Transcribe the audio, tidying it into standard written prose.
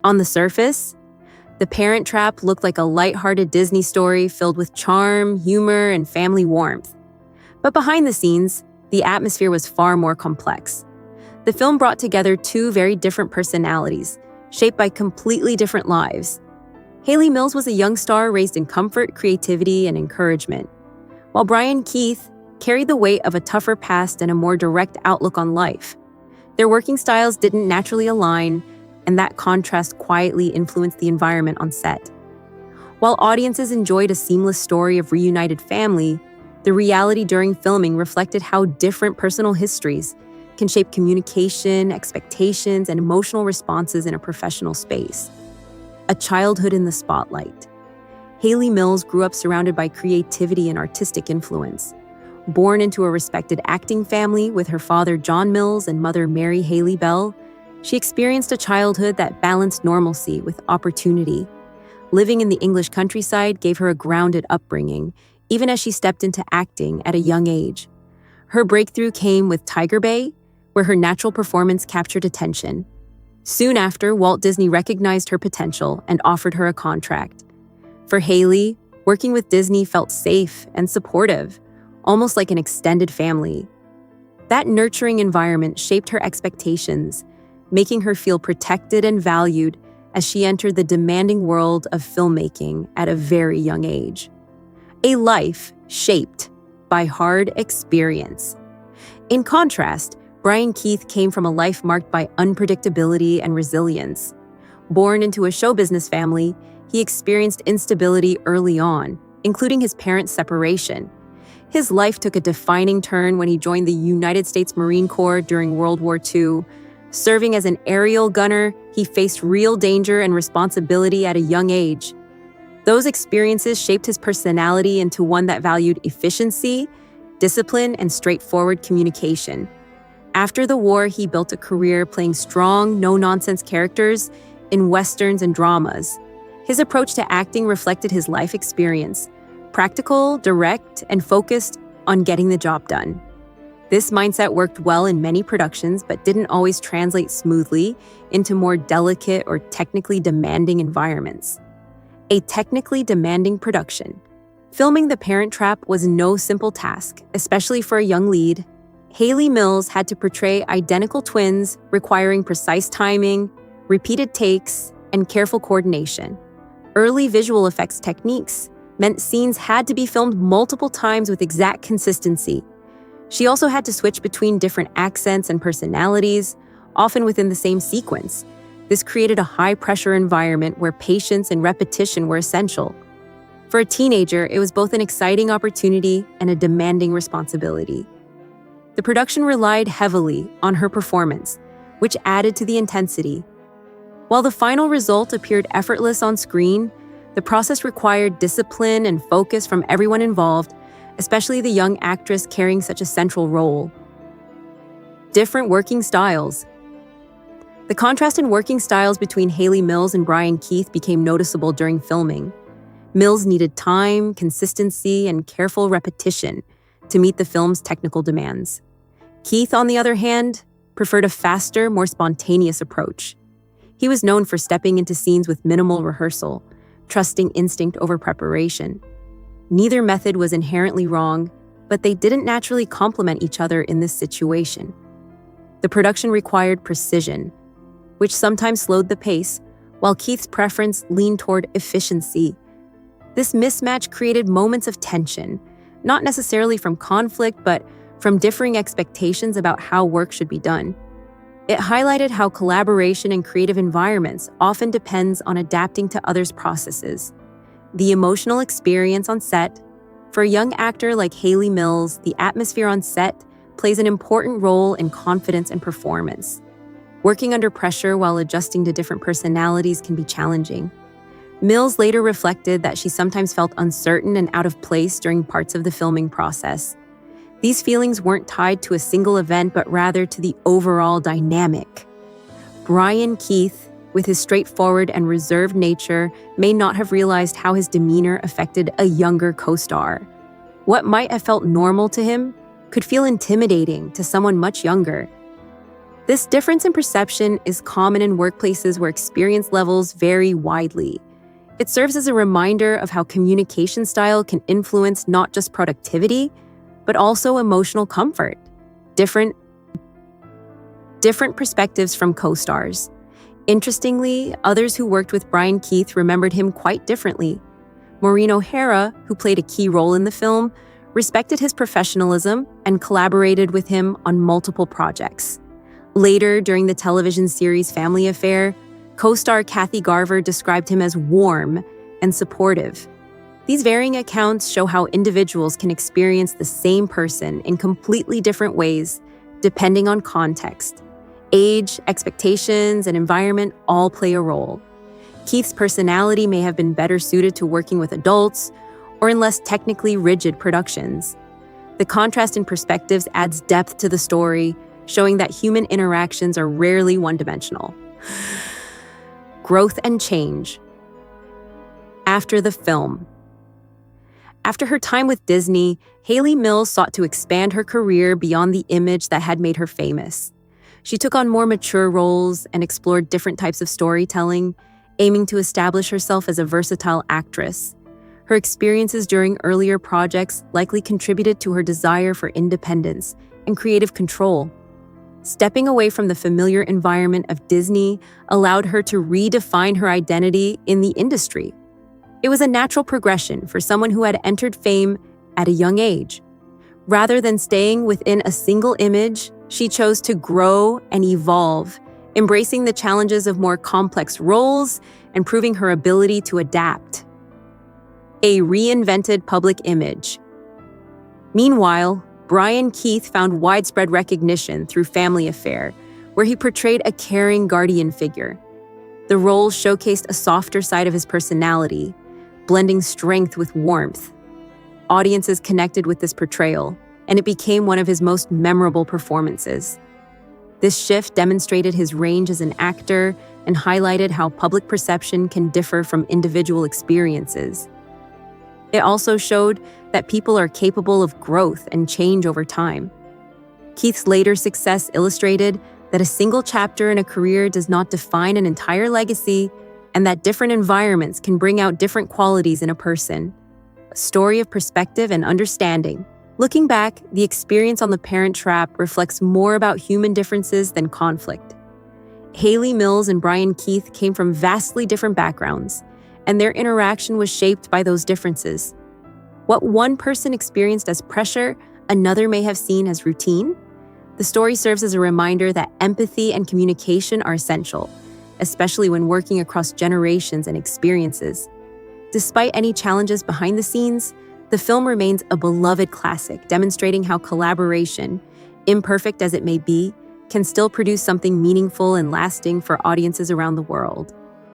On the surface, The Parent Trap looked like a lighthearted Disney story filled with charm, humor, and family warmth. But behind the scenes, the atmosphere was far more complex. The film brought together two very different personalities, shaped by completely different lives. Hayley Mills was a young star raised in comfort, creativity, and encouragement, while Brian Keith carried the weight of a tougher past and a more direct outlook on life. Their working styles didn't naturally align, and that contrast quietly influenced the environment on set. While audiences enjoyed a seamless story of reunited family, the reality during filming reflected how different personal histories can shape communication, expectations, and emotional responses in a professional space. A childhood in the spotlight. Hayley Mills grew up surrounded by creativity and artistic influence. Born into a respected acting family with her father John Mills and mother Mary Haley Bell, she experienced a childhood that balanced normalcy with opportunity. Living in the English countryside gave her a grounded upbringing, even as she stepped into acting at a young age. Her breakthrough came with Tiger Bay, where her natural performance captured attention. Soon after, Walt Disney recognized her potential and offered her a contract. For Hayley, working with Disney felt safe and supportive, almost like an extended family. That nurturing environment shaped her expectations, making her feel protected and valued as she entered the demanding world of filmmaking at a very young age. A life shaped by hard experience. In contrast, Brian Keith came from a life marked by unpredictability and resilience. Born into a show business family, he experienced instability early on, including his parents' separation. His life took a defining turn when he joined the United States Marine Corps during World War II. Serving as an aerial gunner, he faced real danger and responsibility at a young age. Those experiences shaped his personality into one that valued efficiency, discipline, and straightforward communication. After the war, he built a career playing strong, no-nonsense characters in westerns and dramas. His approach to acting reflected his life experience, practical, direct, and focused on getting the job done. This mindset worked well in many productions, but didn't always translate smoothly into more delicate or technically demanding environments. A technically demanding production. Filming The Parent Trap was no simple task, especially for a young lead. Hayley Mills had to portray identical twins, requiring precise timing, repeated takes, and careful coordination. Early visual effects techniques meant scenes had to be filmed multiple times with exact consistency. She also had to switch between different accents and personalities, often within the same sequence. This created a high-pressure environment where patience and repetition were essential. For a teenager, it was both an exciting opportunity and a demanding responsibility. The production relied heavily on her performance, which added to the intensity. While the final result appeared effortless on screen, the process required discipline and focus from everyone involved, especially the young actress carrying such a central role. Different working styles. The contrast in working styles between Hayley Mills and Brian Keith became noticeable during filming. Mills needed time, consistency, and careful repetition to meet the film's technical demands. Keith, on the other hand, preferred a faster, more spontaneous approach. He was known for stepping into scenes with minimal rehearsal, trusting instinct over preparation. Neither method was inherently wrong, but they didn't naturally complement each other in this situation. The production required precision, which sometimes slowed the pace, while Keith's preference leaned toward efficiency. This mismatch created moments of tension, not necessarily from conflict, but from differing expectations about how work should be done. It highlighted how collaboration in creative environments often depends on adapting to others' processes. The emotional experience on set. For a young actor like Hayley Mills, the atmosphere on set plays an important role in confidence and performance. Working under pressure while adjusting to different personalities can be challenging. Mills later reflected that she sometimes felt uncertain and out of place during parts of the filming process. These feelings weren't tied to a single event, but rather to the overall dynamic. Brian Keith, with his straightforward and reserved nature, may not have realized how his demeanor affected a younger co-star. What might have felt normal to him could feel intimidating to someone much younger. This difference in perception is common in workplaces where experience levels vary widely. It serves as a reminder of how communication style can influence not just productivity, but also emotional comfort. Different perspectives from co-stars. Interestingly, others who worked with Brian Keith remembered him quite differently. Maureen O'Hara, who played a key role in the film, respected his professionalism and collaborated with him on multiple projects. Later, during the television series Family Affair, co-star Kathy Garver described him as warm and supportive. These varying accounts show how individuals can experience the same person in completely different ways, depending on context. Age, expectations, and environment all play a role. Keith's personality may have been better suited to working with adults or in less technically rigid productions. The contrast in perspectives adds depth to the story, showing that human interactions are rarely one-dimensional. Growth and change. After the film. After her time with Disney, Hayley Mills sought to expand her career beyond the image that had made her famous. She took on more mature roles and explored different types of storytelling, aiming to establish herself as a versatile actress. Her experiences during earlier projects likely contributed to her desire for independence and creative control. Stepping away from the familiar environment of Disney allowed her to redefine her identity in the industry. It was a natural progression for someone who had entered fame at a young age. Rather than staying within a single image, she chose to grow and evolve, embracing the challenges of more complex roles and proving her ability to adapt. A reinvented public image. Meanwhile, Brian Keith found widespread recognition through Family Affair, where he portrayed a caring guardian figure. The role showcased a softer side of his personality, blending strength with warmth. Audiences connected with this portrayal, and it became one of his most memorable performances. This shift demonstrated his range as an actor and highlighted how public perception can differ from individual experiences. It also showed that people are capable of growth and change over time. Keith's later success illustrated that a single chapter in a career does not define an entire legacy, and that different environments can bring out different qualities in a person. A story of perspective and understanding. Looking back, the experience on The Parent Trap reflects more about human differences than conflict. Hayley Mills and Brian Keith came from vastly different backgrounds, and their interaction was shaped by those differences. What one person experienced as pressure, another may have seen as routine. The story serves as a reminder that empathy and communication are essential, especially when working across generations and experiences. Despite any challenges behind the scenes, the film remains a beloved classic, demonstrating how collaboration, imperfect as it may be, can still produce something meaningful and lasting for audiences around the world.